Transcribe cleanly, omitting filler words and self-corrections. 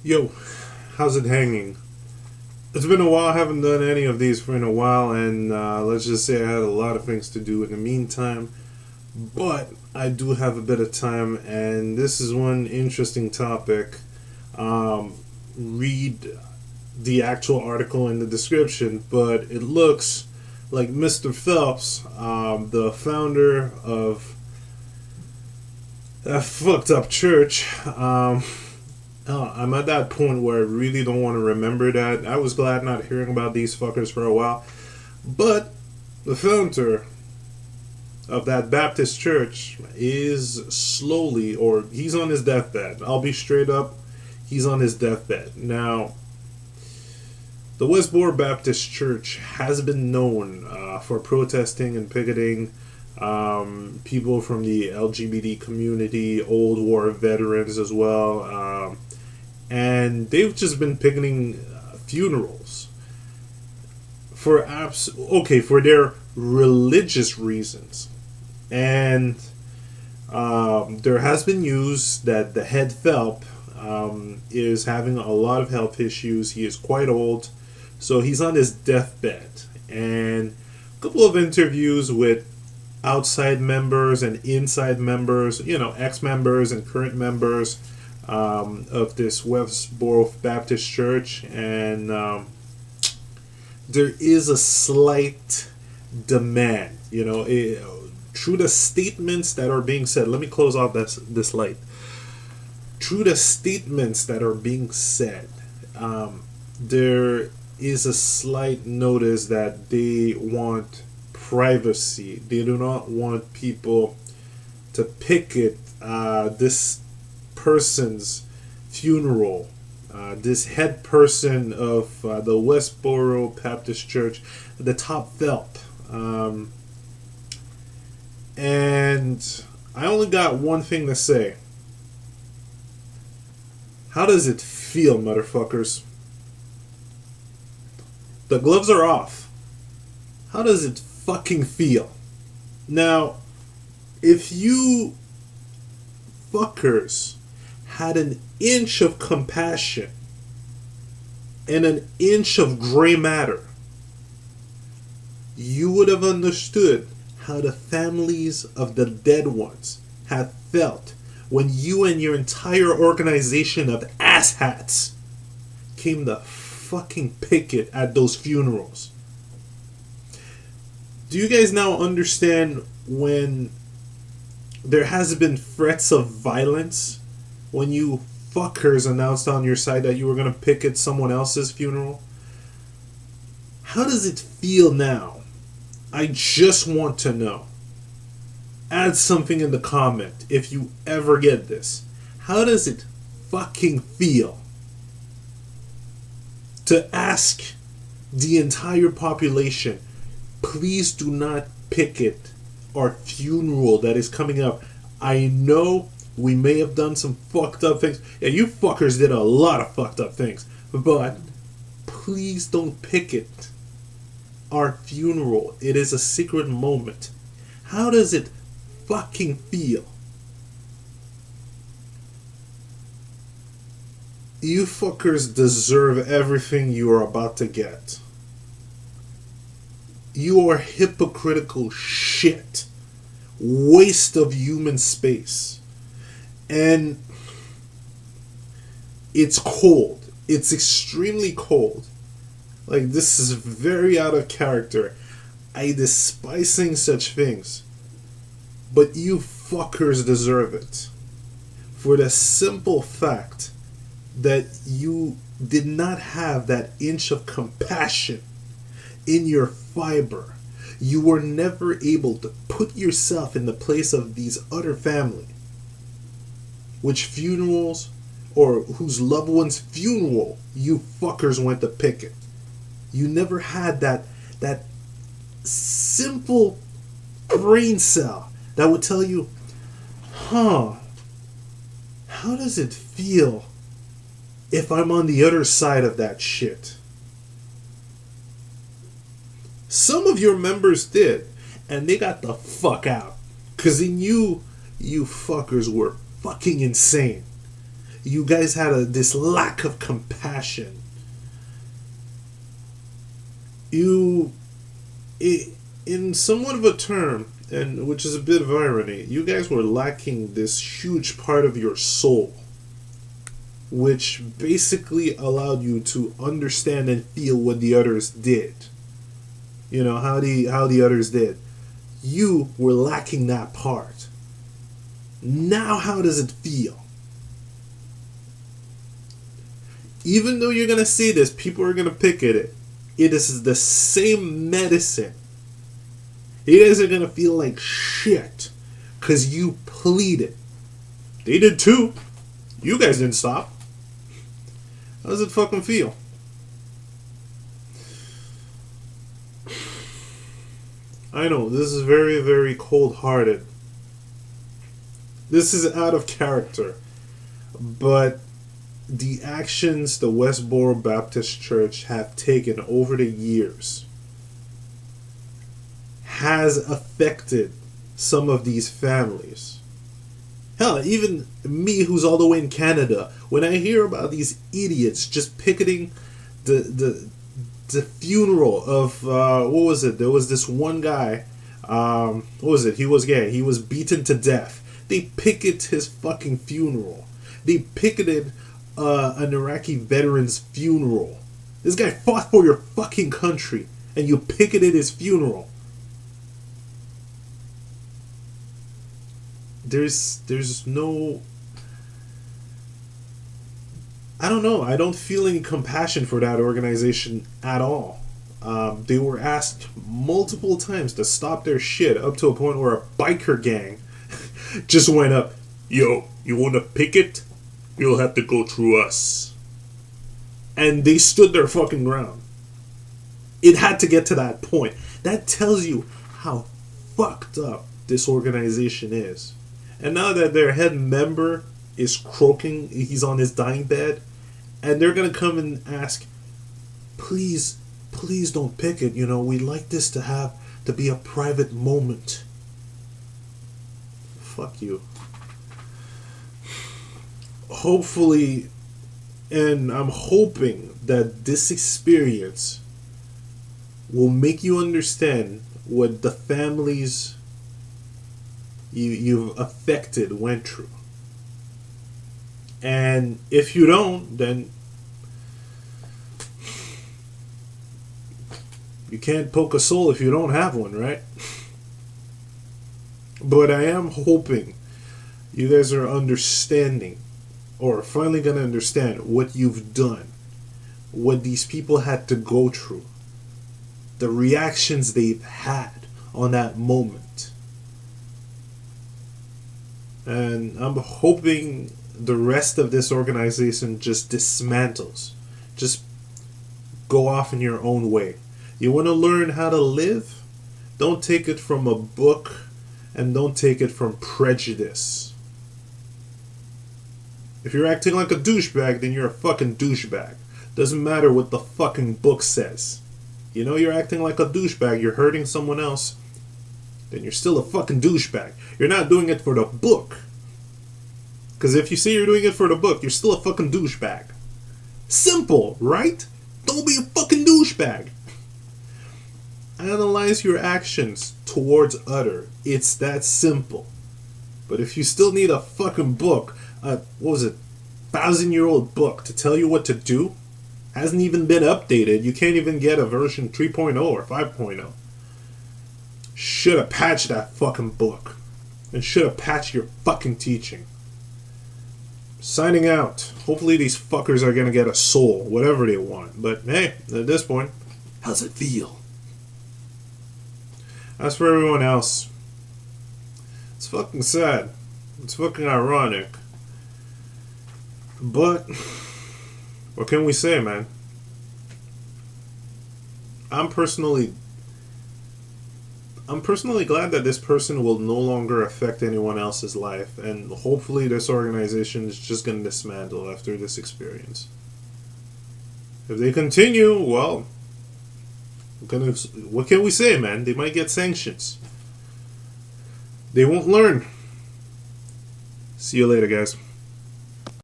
Yo, how's it hanging? It's been a while. I haven't done any of these for in a while, and let's just say I had a lot of things to do in the meantime. But I do have a bit of time, and this is one interesting topic. Um, Read the actual article in the description, but it looks like Mr. Phelps, the founder of that fucked up church. I'm at that point where I really don't want to remember that. I was glad not hearing about these fuckers for a while. But the founder of that Baptist church is slowly, or he's on his deathbed. I'll be straight up, he's on his deathbed. Now, the Wesboro Baptist Church has been known for protesting and picketing people from the LGBT community, old war veterans as well. And they've just been picketing funerals for their religious reasons. And there has been news that the head Phelps is having a lot of health issues. He is quite old, so he's on his deathbed. And a couple of interviews with outside members and inside members, ex-members and current members of this Wesboro Baptist Church, and there is a slight demand, through the statements that are being said. Let me close off this light. Through the statements that are being said, there is a slight notice that they want privacy. They do not want people to picket this person's funeral. This head person of the Wesboro Baptist Church, the top Phelps. And I only got one thing to say. How does it feel, motherfuckers? The gloves are off. How does it fucking feel? Now, if you fuckers had an inch of compassion and an inch of gray matter, you would have understood how the families of the dead ones have felt when you and your entire organization of asshats came to fucking picket at those funerals. Do you guys now understand when there has been threats of violence, when you fuckers announced on your side that you were going to picket someone else's funeral? How does it feel now? I just want to know. Add something in the comment if you ever get this. How does it fucking feel to ask the entire population, please do not picket our funeral that is coming up? I know we may have done some fucked up things. Yeah, you fuckers did a lot of fucked up things. But please don't picket our funeral. It is a sacred moment. How does it fucking feel? You fuckers deserve everything you are about to get. You are hypocritical shit. Waste of human space. And it's cold. It's extremely cold. Like, this is very out of character. I despise saying such things. But you fuckers deserve it. For the simple fact that you did not have that inch of compassion in your fiber. You were never able to put yourself in the place of these other family, which funerals or whose loved one's funeral you fuckers went to picket. You never had that simple brain cell that would tell you, how does it feel if I'm on the other side of that shit? Some of your members did, and they got the fuck out. Because they knew you fuckers were fucking insane. You guys had this lack of compassion. You, in somewhat of a term, and which is a bit of irony, you guys were lacking this huge part of your soul, which basically allowed you to understand and feel what the others did. You know, how the others did. You were lacking that part. Now how does it feel? Even though you're gonna say this, people are gonna pick at it. It is the same medicine. You guys are gonna feel like shit because you pleaded. They did too. You guys didn't stop. How does it fucking feel? I know, this is very, very cold-hearted. This is out of character. But the actions the Wesboro Baptist Church have taken over the years has affected some of these families. Hell, even me, who's all the way in Canada, when I hear about these idiots just picketing the funeral of what was it? There was this one guy. What was it? He was gay. He was beaten to death. They picketed his fucking funeral. They picketed an Iraqi veteran's funeral. This guy fought for your fucking country, and you picketed his funeral. There's no, I don't know. I don't feel any compassion for that organization at all. They were asked multiple times to stop their shit, up to a point where a biker gang just went up. Yo, you want to picket? You'll have to go through us. And they stood their fucking ground. It had to get to that point. That tells you how fucked up this organization is. And now that their head member is croaking, he's on his dying bed, and they're gonna come and ask, please don't picket, you know, we'd like this to be a private moment. Fuck you. Hopefully, and I'm hoping that this experience will make you understand what the families you've affected went through. And if you don't, then you can't poke a soul if you don't have one, right? But I am hoping you guys are understanding, or finally gonna understand what you've done, what these people had to go through, the reactions they've had on that moment. And I'm hoping the rest of this organization just dismantles. Just go off in your own way. You want to learn how to live? Don't take it from a book, and don't take it from prejudice. If you're acting like a douchebag, then you're a fucking douchebag. Doesn't matter what the fucking book says. You know you're acting like a douchebag, you're hurting someone else, then you're still a fucking douchebag. You're not doing it for the book. Because if you say you're doing it for the book, you're still a fucking douchebag. Simple, right? Don't be a fucking douchebag. Analyze your actions towards other. It's that simple. But if you still need a fucking book, what was it, 1,000-year-old book to tell you what to do, hasn't even been updated. You can't even get a version 3.0 or 5.0. Should have patched that fucking book. And should have patched your fucking teaching. Signing out. Hopefully these fuckers are gonna get a soul, whatever they want. But hey, at this point, how's it feel? As for everyone else, it's fucking sad. It's fucking ironic. But what can we say, man? I'm personally glad that this person will no longer affect anyone else's life, and hopefully this organization is just going to dismantle after this experience. If they continue, well, what can we say, man? They might get sanctions. They won't learn. See you later, guys.